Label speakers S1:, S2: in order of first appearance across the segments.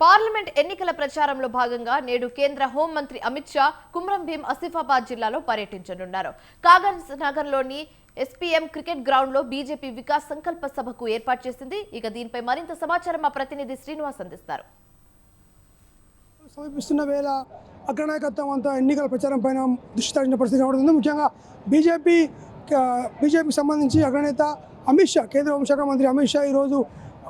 S1: Parliament ఎన్నికల ప్రచారంలో భాగంగా నేడు కేంద్ర హోంమంత్రి అమిత్ షా కుమ్రం భీం ఆసిఫాబాద్ జిల్లాలో పర్యటించనున్నారు. కాగజ్ నగర్లోని ఎస్పీఎం క్రికెట్ గ్రౌండ్ లో బీజేపీ వికాస్ సంకల్ప సభకు ఏర్పాటు చేసింది. ఇక దీనిపై మరింత సమాచారం మా ప్రతినిధి శ్రీనివాస్ అందిస్తారు.
S2: సమీపిస్తున్న వేళ అగ్రనాయకత్వం అంతా ఎన్నికల ప్రచారం పైన దృష్టి సారించిన పరిస్థితి కనబడుతుంది. ముఖ్యంగా బీజేపీకి సంబంధించి అగ్రనేత అమిత్ షా, కేంద్ర హోంశాఖ మంత్రి అమిత్ షా ఈరోజు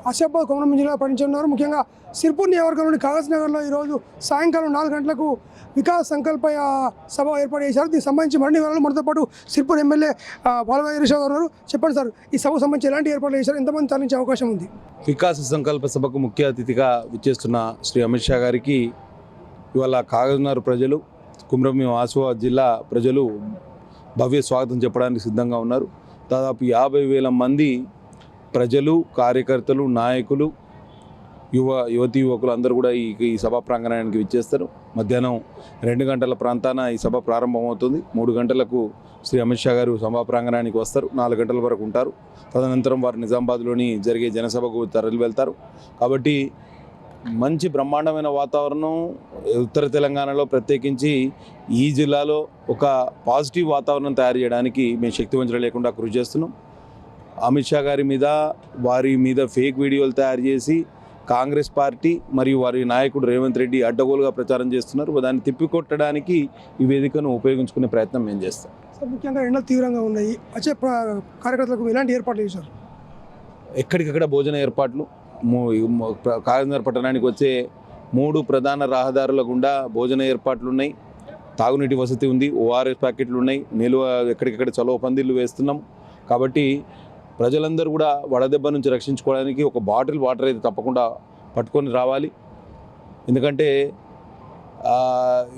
S2: ఆసిఫాబాద్ కుమ్రం భీం జిల్లాలో పర్యటించనున్నారు. ముఖ్యంగా సిర్పూర్ నియోజకవర్గంలోని కాగజ్ నగర్లో ఈరోజు సాయంకాలం 4 గంటలకు వికాస్ సంకల్ప సభ ఏర్పాటు చేశారు. దీనికి సంబంధించి మరిన్ని వివరాలు మనతో పాటు సిర్పూర్ ఎమ్మెల్యే బాలవాయి గారు ఉన్నారు. చెప్పండి సార్, ఈ సభకు సంబంధించి ఎలాంటి ఏర్పాట్లు చేశారు, ఎంతమంది తరలించే అవకాశం ఉంది?
S3: వికాస్ సంకల్ప సభకు ముఖ్య అతిథిగా విచ్చేస్తున్న శ్రీ అమిత్ షా గారికి ఇవాళ కాగజ్ నగర్ ప్రజలు, కుమ్రం భీం ఆసిఫాబాద్ జిల్లా ప్రజలు భవ్య స్వాగతం చెప్పడానికి సిద్ధంగా ఉన్నారు. దాదాపు 50,000 మంది ప్రజలు, కార్యకర్తలు, నాయకులు, యువతీ యువకులు అందరూ కూడా ఈ సభా ప్రాంగణానికి విచ్చేస్తారు. మధ్యాహ్నం 2 గంటల ప్రాంతాన ఈ సభ ప్రారంభమవుతుంది. 3 గంటలకు శ్రీ అమిత్ షా గారు సభా ప్రాంగణానికి వస్తారు. 4 గంటల వరకు ఉంటారు. తదనంతరం వారు నిజామాబాద్లోని జరిగే జనసభకు తరలి వెళ్తారు. కాబట్టి మంచి బ్రహ్మాండమైన వాతావరణం ఉత్తర తెలంగాణలో, ప్రత్యేకించి ఈ జిల్లాలో ఒక పాజిటివ్ వాతావరణం తయారు చేయడానికి మేము శక్తివంచన లేకుండా కృషి చేస్తున్నాం. అమిత్ షా గారి మీద, వారి మీద ఫేక్ వీడియోలు తయారు చేసి కాంగ్రెస్ పార్టీ మరియు వారి నాయకుడు రేవంత్ రెడ్డి అడ్డగోలుగా ప్రచారం చేస్తున్నారు. దాన్ని తిప్పికొట్టడానికి ఈ వేదికను ఉపయోగించుకునే ప్రయత్నం మేము చేస్తాం.
S2: సార్, ముఖ్యంగా ఎండలు తీవ్రంగా ఉన్నాయి. వచ్చే కార్యకర్తలకు ఎలాంటి ఏర్పాట్లు చేశారు?
S3: ఎక్కడికక్కడ భోజన ఏర్పాట్లు, కాగజ్ నగర్ పట్టణానికి వచ్చే 3 ప్రధాన రహదారుల గుండా భోజన ఏర్పాట్లు ఉన్నాయి. తాగునీటి వసతి ఉంది. ఓఆర్ఎస్ ప్యాకెట్లు ఉన్నాయి. నిల్వ ఎక్కడికక్కడ చలువ పందిళ్ళు వేస్తున్నాం. కాబట్టి ప్రజలందరూ కూడా వడదెబ్బ నుంచి రక్షించుకోవడానికి ఒక బాటిల్ వాటర్ అయితే తప్పకుండా పట్టుకొని రావాలి. ఎందుకంటే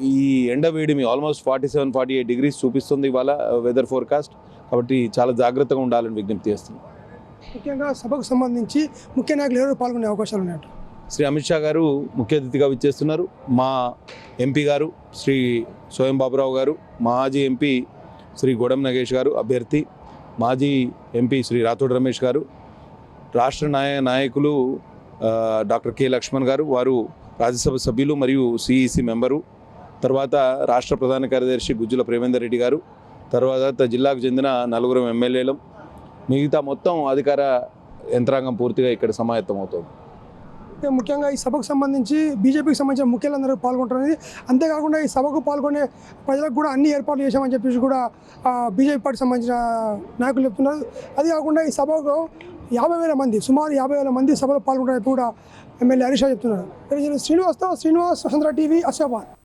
S3: ఈ ఎండ వేడిమి ఆల్మోస్ట్ 47-48 డిగ్రీస్ చూపిస్తుంది ఇవాళ వెదర్ ఫోర్కాస్ట్. కాబట్టి చాలా జాగ్రత్తగా ఉండాలని విజ్ఞప్తి చేస్తున్నాం.
S2: ముఖ్యంగా సభకు సంబంధించి ముఖ్య నాయకులు ఎవరు పాల్గొనే అవకాశాలు ఉన్నాయి?
S3: శ్రీ అమిత్ షా గారు ముఖ్య అతిథిగా విచ్చేస్తున్నారు. మా ఎంపీ గారు శ్రీ సోయం బాబురావు గారు, మాజీ ఎంపీ శ్రీ గొడం నగేష్ గారు అభ్యర్థి, మాజీ ఎంపీ శ్రీ రాథోడ్ రమేష్ గారు, రాష్ట్ర నాయకులు డాక్టర్ కె లక్ష్మణ్ గారు, వారు రాజ్యసభ సభ్యులు మరియు సిఈసి మెంబరు, తర్వాత రాష్ట్ర ప్రధాన కార్యదర్శి గుజ్జుల ప్రేమేందర్ రెడ్డి గారు, తర్వాత జిల్లాకు చెందిన 4 ఎమ్మెల్యేలు, మిగతా మొత్తం అధికార యంత్రాంగం పూర్తిగా ఇక్కడ సమాయత్తం అవుతుంది.
S2: ముఖ్యంగా ఈ సభకు సంబంధించి బీజేపీకి సంబంధించిన ముఖ్యులందరూ పాల్గొంటున్నది. అంతేకాకుండా ఈ సభకు పాల్గొనే ప్రజలకు కూడా అన్ని ఏర్పాట్లు చేశామని చెప్పేసి కూడా బీజేపీ పార్టీకి సంబంధించిన నాయకులు చెప్తున్నారు. అది కాకుండా ఈ సభకు 50,000 మంది, సుమారు 50,000 మంది సభలో పాల్గొంటారని కూడా ఎమ్మెల్యే హరీష్ రావు చెప్తున్నారు. శ్రీనివాస్, వసుంధర టీవీ, ఆసిఫాబాద్.